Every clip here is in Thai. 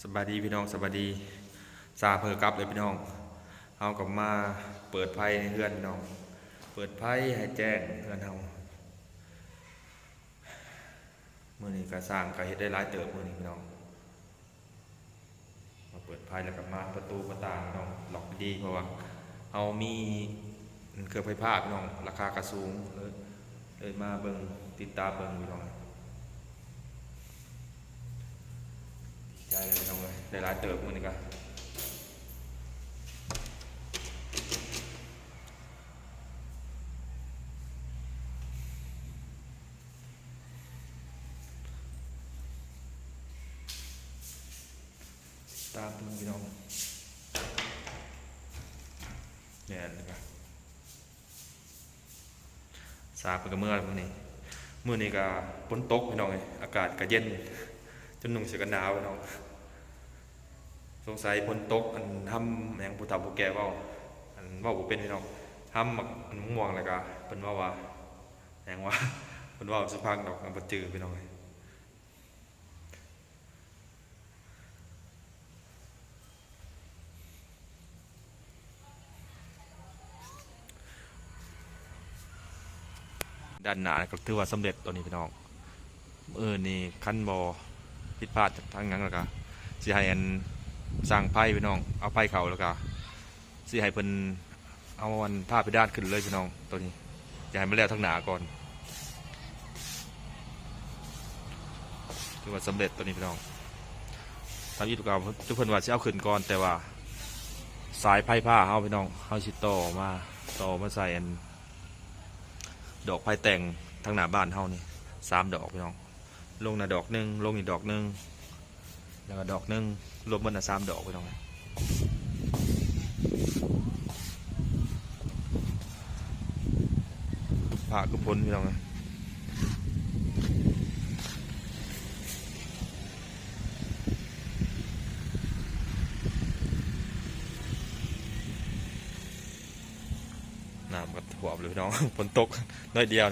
สบายดีพี่น้องสบายดีซาเพอกับเลยพี่น้องเอากลับมาเปิดไพ่ในเฮือนพี่น้องเปิดไพ่ให้แจ้งเฮือนเฮามื้อนี้ก็สร้างก็เฮ็ดได้หลายเติบมื้อนี้พี่น้องมาเปิดไพ่แล้วก็มาประตูประต่างพี่น้องล็อกดีเพราะว่าเฮามีเครื่องไฟฟ้าพี่น้องราคาก็สูงเลยมาเบิ่งติดตามเบิ่งพี่น้องใจเลยพี่น้องเลยได้หลายเติบมื้อนี้ก็ตามเบิ่งพี่น้องเนี่ยนะครับสาบเป็นกับเมื่อมื้อนี้ก็ฝนตกพี่น้องเลยอากาศก็เย็นจนนุ่งเสื้อกันหนาวพี่น้องสงสัยฝนตกอันทำแมงผู้เฒ่าผู้แก่เว้าอันเว้าบ่เป็นพี่น้องทำอันม่วงแล้วก็เพิ่นว่าแหงว่าเพิ่นเว้าสุพังดอกบ่จื้อพี่น้องเลยด้านหน้าก็ถือว่าสำเร็จตัวนี้พี่น้องนี่คันบ่ผิดพลาดจากทางนั้นแล้วก็สิให้อันสร้างไผ่พี่น้องเอาไผ่เข้าแล้วก็สิให้เพิ่นเอาอันผ้าไปด้านขึ้นเลยพี่น้องตัวนี้จะให้มันแล้วทั้งหนาก่อนถือว่าสำเร็จตัวนี้พี่น้องทำยุทธกรรมทุกคนว่าจะเอาขึ้นก่อนแต่ว่าสายไผ่ผ้าเอาพี่น้องเอาชิต่อมาใส่อันดอกไผ่แต่งทั้งหน้าบ้านเฮานี่3 ดอกพี่น้องลงหน้าดอกหนึ่งลงอีกดอกหนึ่งแล้วก็ดอกหนึ่งรวมมันน่ะ3 ดอกพี่น้องผ่ากุพ้นพี่น้องนะน้ำก็ท่วมเลยพี่น้องฝนตกน้อยเดียว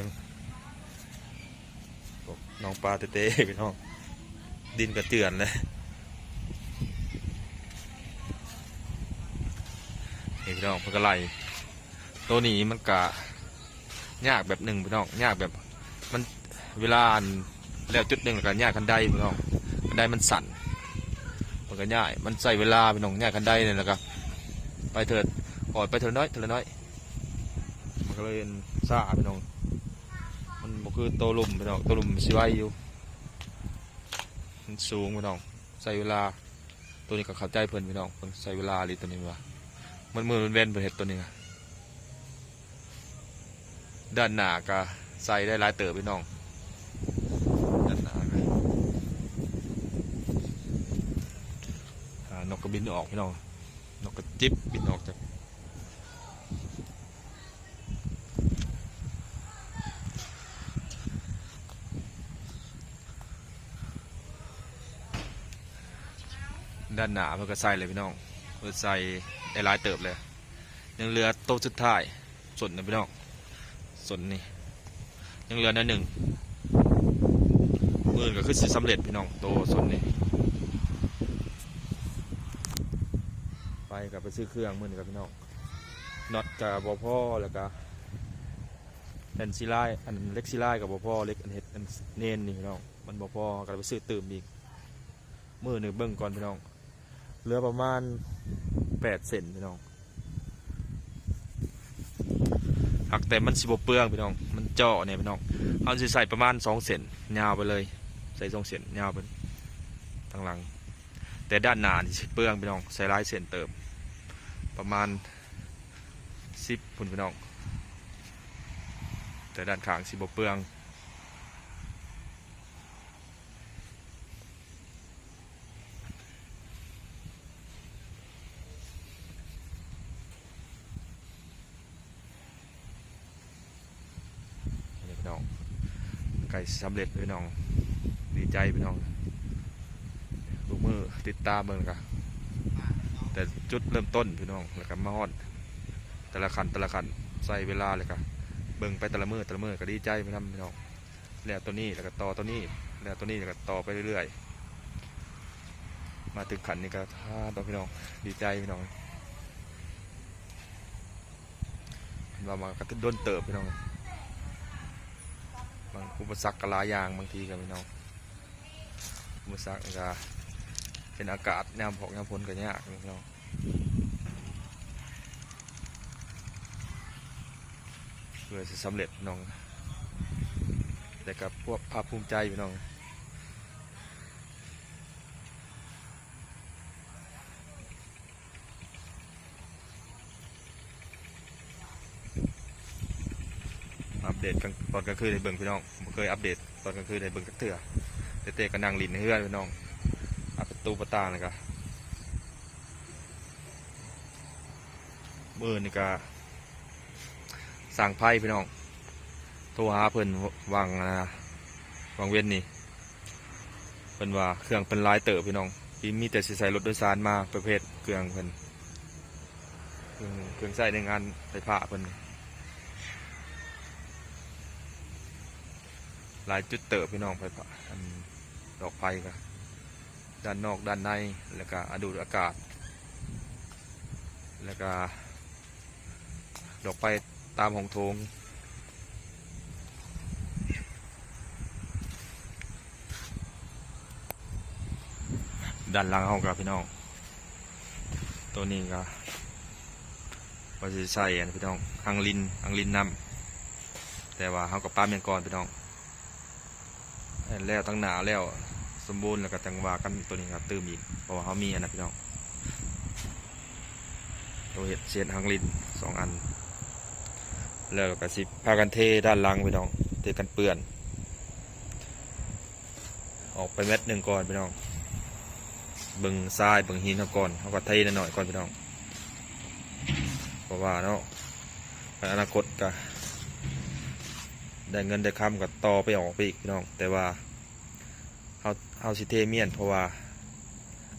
น้องปลาเต้ๆพี่น้องดินกระเตือนเลยนี่พี่น้องเพื่อกระไรตัวนี้มันกะยากแบบหนึ่งพี่น้องยากแบบมันเวลาแล้วจุดหนึ่งแล้วก็ยากคันไดพี่น้องคันไดมันสั่นมันก็ยากมันใส่เวลาพี่น้องยากคันไดเนี่ยนะครับไปเถิดปล่อยไปเถิดน้อยมันก็เลยซ่าพี่น้องมันก็คือตัวลุ่มพี่น้องตัวลุ่มสิไว้อยู่มันสูงพี่น้องใส่เวลาตัวนี้ก็เข้าใจเพิ่นพี่น้องเพิ่นใส่เวลาหรือตัวนี้ว่ามันมือมันเว้นเพิ่นเห็ดตัวนี้ด้านหน้าก็ใส่ได้หลายเติบพี่น้องด้านหน้านกกระบินออกพี่น้องนกกระจิบบินออกจากด้านหน้าเพื่อก็ใส่เลยพี่น้องเพื่อใส่ได้หลายเติบเลยยังเหลือโต๊ะสุดท้ายส่วนนะพี่น้องส่วนนี้ยังเหลือหนึ่งมือก็คือสิสำเร็จพี่น้องโตส่วนนี้ไปกับไปซื้อเครื่องมือกับพี่น้องน็อตกับบอพ่อแล้วก็แผ่นซีไลอันเล็กซีไลกับบอพ่อเล็กอันเห็ดอันเน้นนี่พี่น้องมันบอพ่อกับไปซื้อตื่มอีกมือหนึ่งเบิ้งก่อนพี่น้องเหลือประมาณ8 เซนพี่น้องหักแต่มันสิบเปลืองพี่น้องมันเจาะเนี่ยพี่น้องเอาสิใส่ประมาณ2 เซนยาวไปเลยใส่2 เซนยาวไปทางหลังแต่ด้านหน้าสิเปลืองพี่น้องใส่หลายเซนเติมประมาณ10พุ่นพี่น้องแต่ด้านข้างสิบเปลืองพี่น้องไก่สำเร็จพี่น้องดีใจพี่น้องลูกมือติดตามเบิ่งกันแต่จุดเริ่มต้นพี่น้องแล้วก็มาฮอดแต่ละขันใส่เวลาเลยครับเบิ่งไปแต่ละมือก็ดีใจพี่น้องแล้วตัวนี้แล้วก็ต่อตัวนี้แล้วตัวนี้แล้วก็ต่อไปเรื่อยๆ มาถึงขันนี่ก็ต้องพี่น้องดีใจพี่น้องเรามากระตุ้นด้นเติบพี่น้องบางอุปสรรคกระลายางบางทีกับพี่น้องอุปสรรคก็เป็นอากาศน้ำพอกน้ำฝนก็ยากพี่น้องเพื่อจะสำเร็จพี่น้องแต่กับพวกภาคภูมิใจพี่น้องอัปเดตตอนกลางคืนในเบิ่งพี่น้องผมเคยอัปเดตตอนกลางคืนในเบิ่งจักเถื่อเตะๆกับนางลินให้เพื่อนพี่น้องอัปประตูประตาเลยครับนี่ก็สั่งไพ่พี่น้องโทรหาเพิ่นวางเว้นนี่เพิ่นว่าเครื่องเป็นลายเต๋อพี่น้องที่มีแต่ใส่รถโดยสารมาประเภทเครื่องเพิ่นเครื่องใส่ในงานไฟฟ้าเพิ่นลายจุดเต๋อพี่น้องไฟฟ้าดอกไฟก็ด้านนอกด้านในแล้วก็ดูดอากาศแล้วก็ดอกไฟตามห้องโถงด้านหลังห้องกับพี่น้องตัวนี้ก็ว่าจะใส่พี่น้องอังลินน้ำแต่ว่าเขากับป้าเมียนก่อนพี่น้องแล้วตั้งหนาแล้วสมบูรณ์แล้วก็จังหวะกันตัวนี้ครับตื่มอีกเพราะว่าเขามีนะพี่น้องตัวเห็ดเศษอังลิน2 อันแล้วก็สิพากันเทด้านหลังพี่น้องเทกันเปื้อนออกไปเม็ดหนึ่งก่อนพี่น้องบึงทรายบึงหินเขาก่อนเขาก็เทนิดหน่อยก่อนพี่น้องเพราะว่าเนาะในอนาคตก็ได้เงินได้คำก็ต่อไปออกไปอีกพี่น้องแต่ว่าเฮาสิเทเมียนเพราะว่า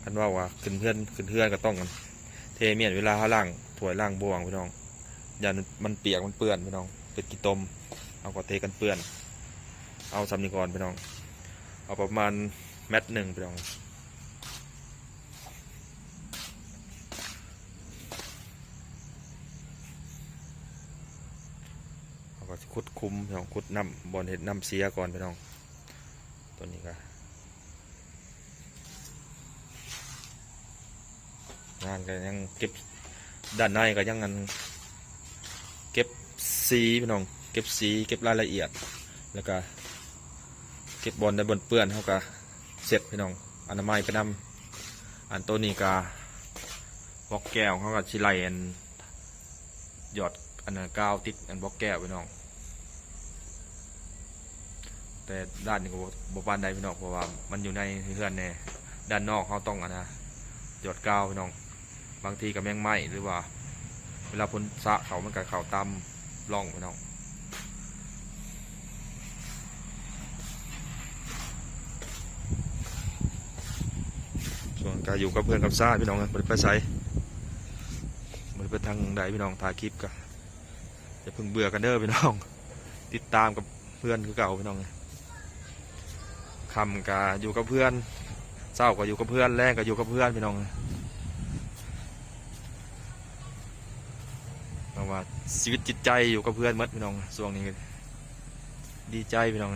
คันว่าขึ้นเพื่อนก็ต้องเทเมียนเวลาเขาล้างถ้วยล้างบวงพี่น้องอย่ามันเปียกมันเปื้อนพี่น้องเป็นกีตมเอาก็เทกันเปื้อนเอาซ้ำนี่ก่อนพี่น้องเอาประมาณ1 เม็ดพี่น้องเอาก็ขุดคุมพี่น้องขุดน้ำบอลเห็ดน้ำเสียก่อนพี่น้องตัวนี้ก็งานก็ยังเก็บด้านในก็ยังเก็บสีพี่น้องเก็บสีเก็บรายละเอียดแล้วก็เก็บบอลในบนเปื้อนเขาก็เสร็จพี่น้องอนามัยก็นำอันตัวนี้ก็บล็อกแก้วเขาก็ชิไลหยอดกาวติดบล็อกแก้วพี่น้องแต่ด้านนี้ก็บ่ปานใดพี่น้องเพราะว่ามันอยู่ในเฮือนแน่ด้านนอกเขาต้องหยอดกาวพี่น้องบางทีก็แมงไหม้หรือว่าเวลาพ้นสะเขามันก็เข่าตามร่องพี่น้องส่วนการอยู่กับเพื่อนกับซ่าพี่น้องบริษัทไซบริษัททางใดพี่น้องถ่ายคลิปกันอย่าเพิ่งเบื่อกันเด้อพี่น้องติดตามกับเพื่อนคือเก่าพี่น้องคำก็อยู่กับเพื่อนเศร้าก็อยู่กับเพื่อนแรงก็อยู่กับเพื่อนพี่น้องเพราะว่าชีวิตจิตใจอยู่กับเพื่อนมัดพี่น้องช่วงนี้ดีใจพี่น้อง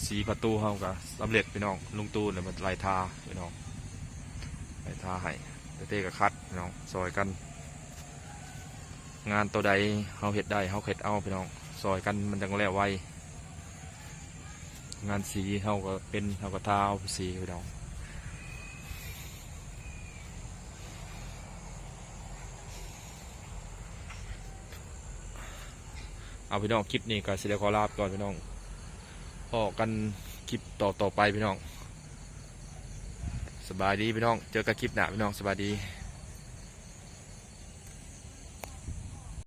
สีประตูเฮาก็สำเร็จพี่น้องลุงตูนเลยมันลายทาพี่น้องลายทาให้เต้กับคัดพี่น้องซอยกันงานตัวใดเฮาเฮ็ดได้เฮาเฮ็ดเอาพี่น้องซอยกันมันจังแล้วไวงานสีเฮาก็เป็นเฮาก็ทาเอาสีพี่น้องเอาพี่น้องคลิปนี้ก็สิได้ขอลาไปก่อนพี่น้องพอกันคลิปต่อไปพี่น้องสบายดีพี่น้องเจอกันคลิปหน้าพี่น้องสบายดี